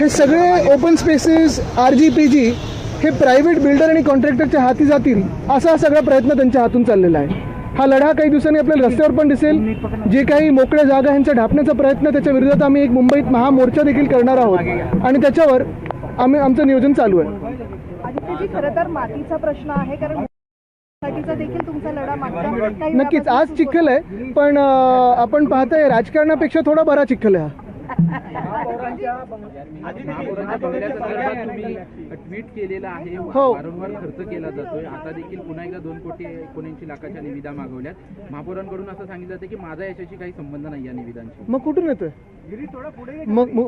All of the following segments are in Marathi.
हे सगळे ओपन स्पेसेस RGPG हे प्रायव्हेट बिल्डर आणि कॉन्ट्रॅक्टरच्या हाती जातील असा हा सगळा प्रयत्न त्यांच्या हातून चाललेला आहे. हा लढा काही दिवसांनी आपल्याला रस्त्यावर पण दिसेल. जे काही मोकळ्या जागा ह्यांचा ढापण्याचा प्रयत्न, त्याच्या विरोधात आम्ही एक मुंबईत महामोर्चा देखील करणार आहोत आणि त्याच्यावर आमचं नियोजन चालू आहे. आदित्यजी, खरं तर मातीचा प्रश्न आहे, कारण मातीचा देखील तुमचा लढा मागता. नक्कीच आज चिखल आहे, पण आपण पाहताय राजकारणापेक्षा थोडा बरा चिखल आहे ट्विट केलेला आहे, हो. वारंवार खर्च केला जातोय. आता देखील पुन्हा एकदा 2,79 लाखाच्या निविदा मागवल्यात. महापौरांकडून असं सांगितलं जातं की माझा याच्याशी काही संबंध नाही या निविदांशी. मग कुठून येतोय?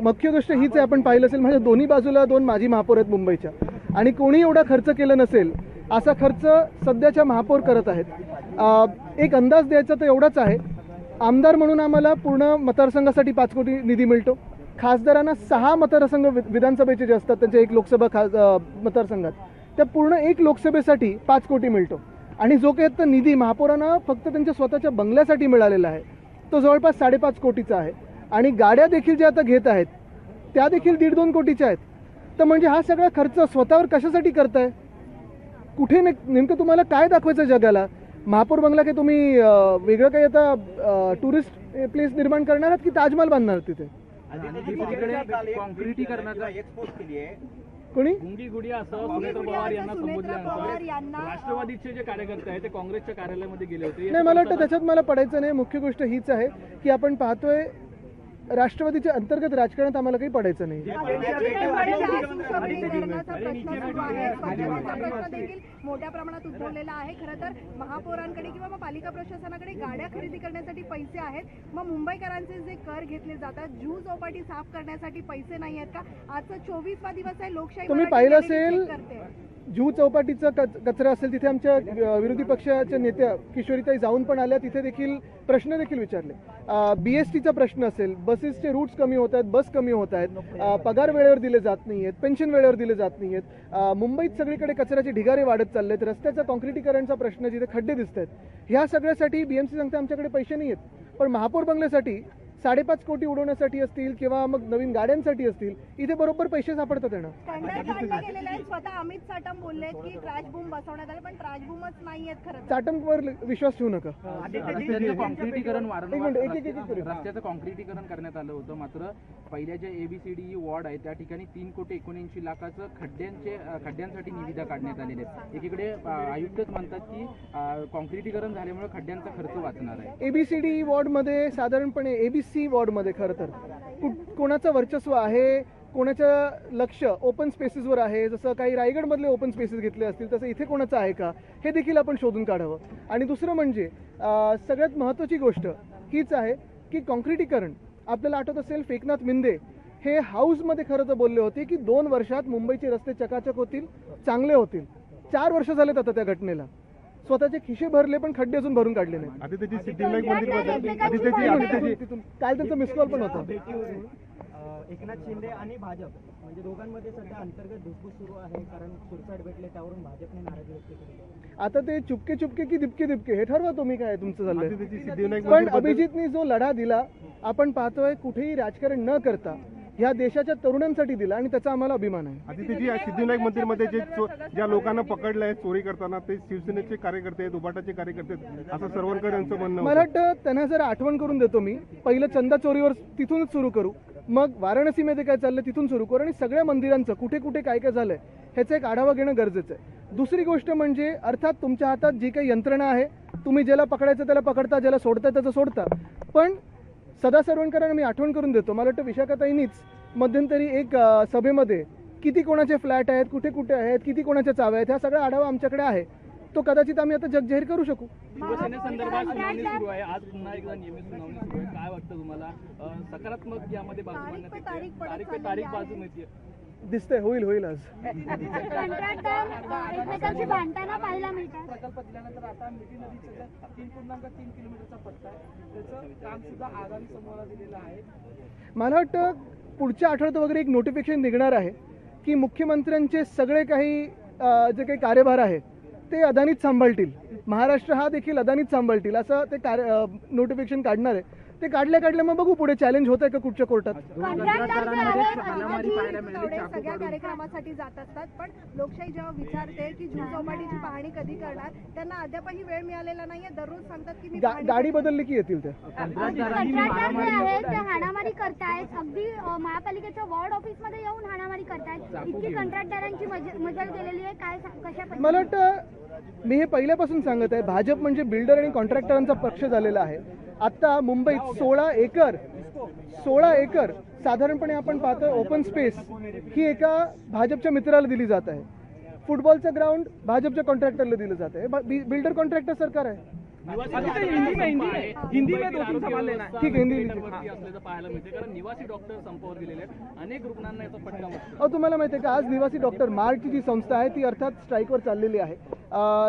मुख्य गोष्ट हीच आहे, आपण पाहिलं असेल माझ्या दोन्ही बाजूला 2 माजी महापौर आहेत मुंबईच्या, आणि कोणी एवढा खर्च केला नसेल असा खर्च सध्याच्या महापौर करत आहेत. एक अंदाज द्यायचा तर एवढाच आहे, आमदार म्हणून आम्हाला पूर्ण मतदारसंघासाठी 5 कोटी निधी मिळतो. खासदारांना 6 मतदारसंघ विधानसभेचे जे असतात त्यांच्या 1 लोकसभा मतदारसंघात, त्या पूर्ण 1 लोकसभेसाठी 5 कोटी मिळतो. आणि जो काही आता निधी महापौरांना फक्त त्यांच्या स्वतःच्या बंगल्यासाठी मिळालेला आहे तो जवळपास 5.5 कोटीचा आहे. आणि गाड्या देखील ज्या आता घेत आहेत त्या देखील 1.5-2 कोटीच्या आहेत. तर म्हणजे हा सगळा खर्च स्वतःवर कशासाठी करताय? कुठे नेमकं तुम्हाला काय दाखवायचं जगाला? महापौर बंगला काही तुम्ही वेगळं काही आता टुरिस्ट प्लेस निर्माण करणार आहात की ताजमहल बांधणार तिथे? कॉन्क्रिटीकरणाचा कोणी गुंगी गुडिया असं सुनेत्र पवार यांना संबोधल्यानंतर राष्ट्रवादीचे जे कार्यकर्ते आहेत ते काँग्रेसच्या कार्यालयामध्ये गेले होते. नाही, मला वाटतं त्याच्यात मला पडायचं नाही. मुख्य गोष्ट हीच आहे की आपण पाहतोय राष्ट्रवादीच्या अंतर्गत राजकारणात आम्हाला काही पडायचं नाही. मोठ्या प्रमाणात उद्भवलेला आहे. खरं तर महापौरांकडे किंवा मग पालिका प्रशासनाकडे गाड्या खरेदी करण्यासाठी पैसे आहेत, मग मुंबईकरांचे जे कर घेतले जातात, जुहू चौपाटी साफ करण्यासाठी पैसे नाही आहेत का? आजचा 24वा दिवस आहे, लोकशाही. तुम्ही पाहिलं असेल जुहू चौपाटीचा कचरा असेल तिथे आमच्या विरोधी पक्षाच्या नेत्या किशोरीताई जाऊन पण आल्या, तिथे देखील प्रश्न देखील विचारले. BSTचा प्रश्न असेल, बसेसचे रूट्स कमी होत आहेत, बस कमी होत आहेत, पगार वेळेवर दिले जात नाही आहेत, पेन्शन वेळेवर दिले जात नाही आहेत, मुंबईत सगळीकडे कचऱ्याचे ढिगारे वाढत चालले आहेत, रस्त्याचा कॉन्क्रिटीकरणचा प्रश्न, जिथे खड्डे दिसत आहेत, ह्या सगळ्यासाठी BMC सांगते आमच्याकडे पैसे नाही आहेत. पण महापौर बंगल्यासाठी 5.5 कोटी उडवण्यासाठी असतील किंवा मग नवीन गाड्यांसाठी असतील, इथे बरोबर पैसे सापडतात. स्वतः अमित साटम बोलले की ट्रॅश बूम बसवण्यात आले, पण ट्रॅश बूमच नाही आहेत. खरं साटमवर विश्वास ठेवू नका. कॉन्क्रिटीकरण रस्त्याचं कॉन्क्रिटीकरण करण्यात आलं होतं, मात्र पहिल्या जे ABCD वॉर्ड आहे त्या ठिकाणी 3,79,00,000 खड्ड्यांसाठी निविदा काढण्यात आलेल्या आहेत. एकीकडे आयुक्तच म्हणतात की कॉन्क्रिटीकरण झाल्यामुळे खड्ड्यांचा खर्च वाचणार आहे. ABCD वॉर्डमध्ये साधारणपणे ABC वॉर्डमध्ये खरं तर कोणाचं वर्चस्व आहे, कोणाचं लक्ष ओपन स्पेसेसवर आहे, जसं काही रायगडमधले ओपन स्पेसेस घेतले असतील तसं इथे कोणाचं आहे का, हे देखील आपण शोधून काढावं. आणि दुसरं म्हणजे सगळ्यात महत्त्वाची गोष्ट हीच आहे की कॉन्क्रिटीकरण, आपल्याला आठवत असेल फेकनाथ मिंदे हे हाऊसमध्ये खरं तर बोलले होते की 2 वर्षात मुंबईचे रस्ते चकाचक होतील, चांगले होतील. 4 वर्ष झालेत आता त्या घटनेला. स्वतःचे खिशे भरले पण खड्डे अजून भरून काढले नाही. काल त्यांचा मिस कॉल पण होता. एकनाथ शिंदे आणि भाजप म्हणजे दोघांमध्ये सध्या अंतर्गत धुसफूस सुरू आहे, कारण सुरसाट भेटले त्यावरून भाजपने नाराजी व्यक्त केली. आता ते चुपके चुपके की दिपके दिपके हे ठरवा तुम्ही, काय तुमचं चाललंय. पण अभिजितनी जो लढा दिला, आपण पाहतोय कुठेही राजकारण न करता ह्या देशाच्या तरुणांसाठी दिला, आणि त्याचा आम्हाला अभिमान आहे. आदित्यजी, सिद्धिविनायक मंदिरमध्ये ज्या लोकांना पकडलंय चोरी करताना ते शिवसेनेचे कार्यकर्ते आहेत, उभाटाचे कार्यकर्ते आहेत, असं सरवणकर यांचं म्हणणं. मला वाटतं त्यांना जरा आठवण करून देतो मी. पहिलं चंदा चोरीवर तिथूनच सुरू करू, मग वाराणसीमध्ये काय चाललं तिथून सुरू करू, आणि सगळ्या मंदिरांचं कुठे कुठे काय काय झालंय ह्याचा एक आढावा घेणं गरजेचं आहे. दुसरी गोष्ट म्हणजे अर्थात तुमच्या हातात जी काही यंत्रणा आहे, तुम्ही ज्याला पकडायचं त्याला पकडता, ज्याला सोडता त्याचं सोडता. पण सदा सरवणकरांना मी आठवण करून देतो, मला वाटतं विशाखाताईंनीच मध्यंतरी एक सभेमध्ये किती कोणाचे फ्लॅट आहेत, कुठे कुठे आहेत, किती कोणाच्या चाव्या आहेत, ह्या सगळा आढावा आमच्याकडे आहे. तो कदाचित आम्ही आता जगजाहीर करू शकू. शिवसेनेसंदर्भात सुनावणी सुरू आहे, आज पुन्हा एकदा नियमित सुनावणी सुरू आहे. काय वाटतं तुम्हाला, सकारात्मक यामध्ये बाजू मांडण्यात येते, तारीख बाजू मिळते? दिसतंय, होईल आज. प्रकल्प दिल्यानंतर आता मिठी नदीच्या 3.3 किलोमीटरचा पट्टा आहे, त्याचं काम सुद्धा आगामी समोर दिलेलं आहे. मला वाटतं पुढच्या आठवड्यात वगैरे एक नोटिफिकेशन निघणार आहे की मुख्यमंत्र्यांचे सगळे काही जे काही कार्यभार आहे ते अदानीच सांभाळतील, महाराष्ट्र हा देखील अदानीच सांभाळतील, असं ते नोटिफिकेशन काढणार आहे. ते काढल्या मग बघू पुढे चॅलेंज होत आहे का कुठच्या कोर्टात. सगळ्या कार्यक्रमासाठी जात असतात, पण लोकशाही जेव्हा विचारते की झू चौपाटीची पाहणी कधी करणार, त्यांना अद्यापही वेळ मिळालेला नाहीये. दररोज सांगतात की मी गाडी बदलली की येतील ते. कंत्राटदार जे आहेत ते हाणामारी करतायत, अगदी महापालिकेच्या वॉर्ड ऑफिस मध्ये येऊन हाणामारी करतायत. इतकी कंत्राटदारांची मजल केलेली आहे. काय कशा मला वाटतं मी हे पहिल्यापासून सांगत आहे, भाजप म्हणजे बिल्डर आणि कॉन्ट्रॅक्टरांचा पक्ष झालेला आहे. आता मुंबईत 16 एकर साधारणपणे आपण पाहतो ओपन स्पेस ही एका भाजपच्या मित्राला दिली जात आहे. फुटबॉलचं ग्राउंड भाजपच्या कॉन्ट्रॅक्टरला दिलं जात आहे. बिल्डर कॉन्ट्रॅक्टर सरकार आहे. हिंदी में 2-3 सवाल लेना है. ठीक आहे, हिंदी असल्याचं पाहायला मिळते, कारण निवासी डॉक्टर संपावर गेलेले आहेत. अनेक रुग्णांना याचा फटका बसतो. अहो, तुम्हाला माहिती आहे का, आज निवासी डॉक्टर मार्टची जी संस्था आहे ती अर्थात स्ट्राईकवर चाललेली आहे.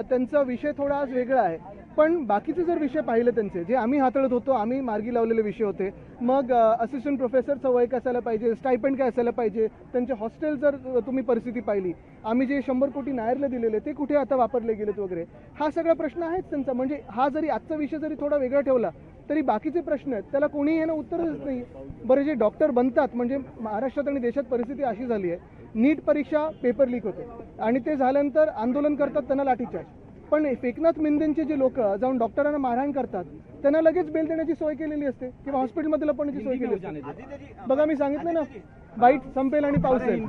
त्यांचा विषय थोडा आज वेगळा आहे, पण बाकीचे जर विषय पाहिले त्यांचे जे आम्ही हाताळत होतो, आम्ही मार्गी लावलेले विषय होते. मग असिस्टंट प्रोफेसरचं वय काय असायला पाहिजे, स्टायपेंड काय असायला पाहिजे, त्यांचे हॉस्टेल जर तुम्ही परिस्थिती पाहिली, आम्ही जे 100 कोटी नायरला दिलेले ते कुठे आता वापरले गेलेत वगैरे, हा सगळा प्रश्न आहेच त्यांचा. म्हणजे हा जरी आजचा विषय जरी थोडा वेगळा ठेवला तरी बाकीचे प्रश्न आहेत त्याला कोणीही यानं उत्तरच नाही. बरं, जे डॉक्टर बनतात म्हणजे महाराष्ट्रात आणि देशात परिस्थिती अशी झाली आहे, नीट परीक्षा पेपर लीक होते आणि ते झाल्यानंतर आंदोलन करतात, त्यांना लाठीचार्ज. पण एकनाथ मिंदेंचे जे लोक जाऊन डॉक्टरांना मारहाण करतात त्यांना लगेच बेल देण्याची सोय केलेली असते किंवा हॉस्पिटलमध्ये लपवण्याची सोय केली असते. बघा, मी सांगितलं ना, बाईट संपेल आणि पाऊस येईल.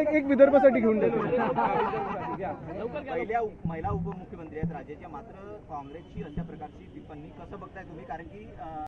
एक विदर्भासाठी घेऊन देतो. पहिल्या महिला उपमुख्यमंत्री आहेत राज्याच्या, मात्र काँग्रेसची अशा प्रकारची टिप्पणी कसं बघताय तुम्ही? कारण की